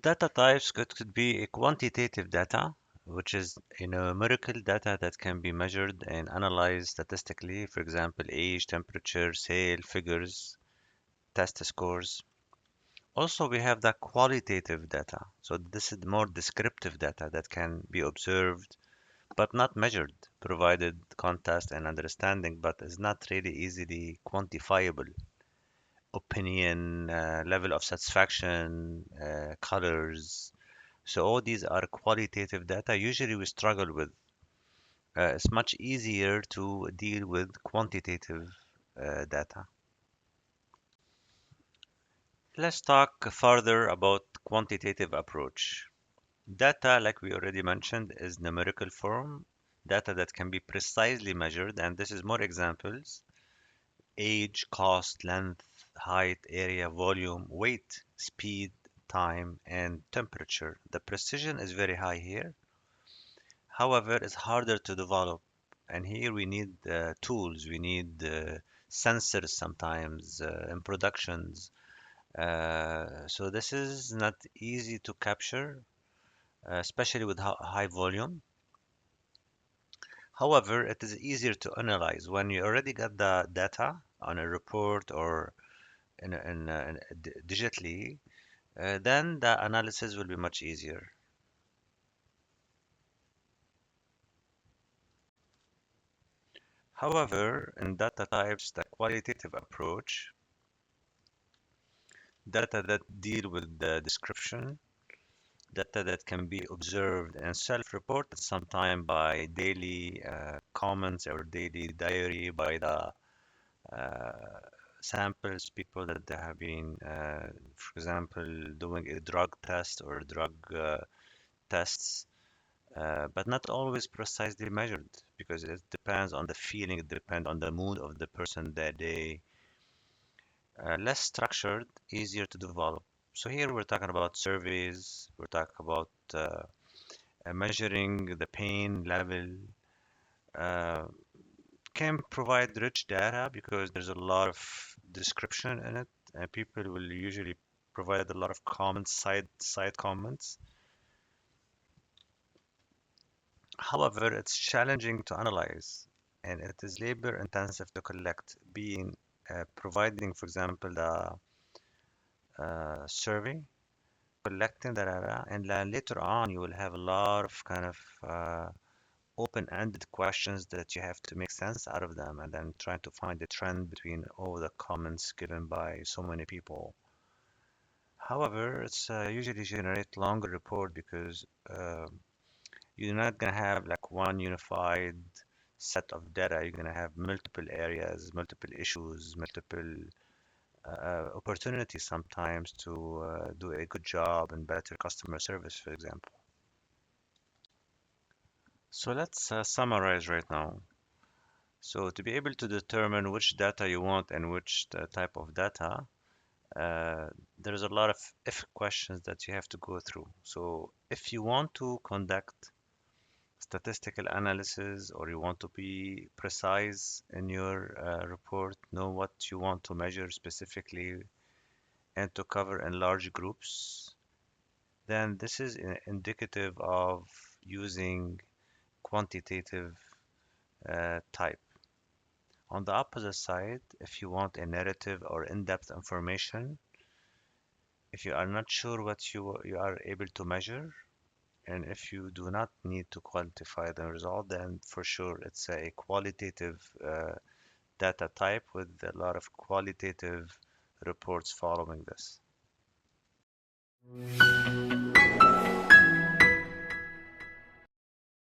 Data types could be a quantitative data, which is a numerical data that can be measured and analyzed statistically. For example, age, temperature, sale figures, test scores. Also, we have the qualitative data. So this is more descriptive data that can be observed but not measured, provided context and understanding, but is not really easily quantifiable. Opinion, level of satisfaction, colors. So all these are qualitative data. Usually we struggle with. It's much easier to deal with quantitative data. Let's talk further about quantitative approach. Data, like we already mentioned, is numerical form, data that can be precisely measured, and this is more examples: age, cost, length, height, area, volume, weight, speed, time, and temperature. The precision is very high here. However, it's harder to develop, and here we need tools, we need sensors sometimes in productions. So this is not easy to capture, especially with high volume. However, it is easier to analyze when you already got the data on a report or digitally, then the analysis will be much easier. However, in data types, the qualitative approach, data that deal with the description, data that can be observed and self-reported sometime by daily comments or daily diary by the uh, samples, people that they have been, for example, doing a drug test or drug tests, but not always precisely measured because it depends on the feeling, it depends on the mood of the person that day. Less structured, easier to develop. So here we're talking about surveys, we're talking about measuring the pain level, uh, can provide rich data because there's a lot of description in it, and people will usually provide a lot of comments, side comments. However, it's challenging to analyze, and it is labor intensive to collect. Being providing, for example, the survey, collecting the data, and then later on you will have a lot of kind of open-ended questions that you have to make sense out of them, and then trying to find a trend between all the comments given by so many people. However, it's usually generate longer report because you're not gonna have like one unified set of data. You're gonna have multiple areas, multiple issues, multiple opportunities sometimes to do a good job and better customer service, for example. So let's summarize right now. So to be able to determine which data you want and which type of data, there's a lot of if questions that you have to go through. So if you want to conduct statistical analysis or you want to be precise in your report, know what you want to measure specifically and to cover in large groups, then this is indicative of using quantitative type. On the opposite side, if you want a narrative or in-depth information, if you are not sure what you are able to measure, and if you do not need to quantify the result, then for sure it's a qualitative data type with a lot of qualitative reports following this.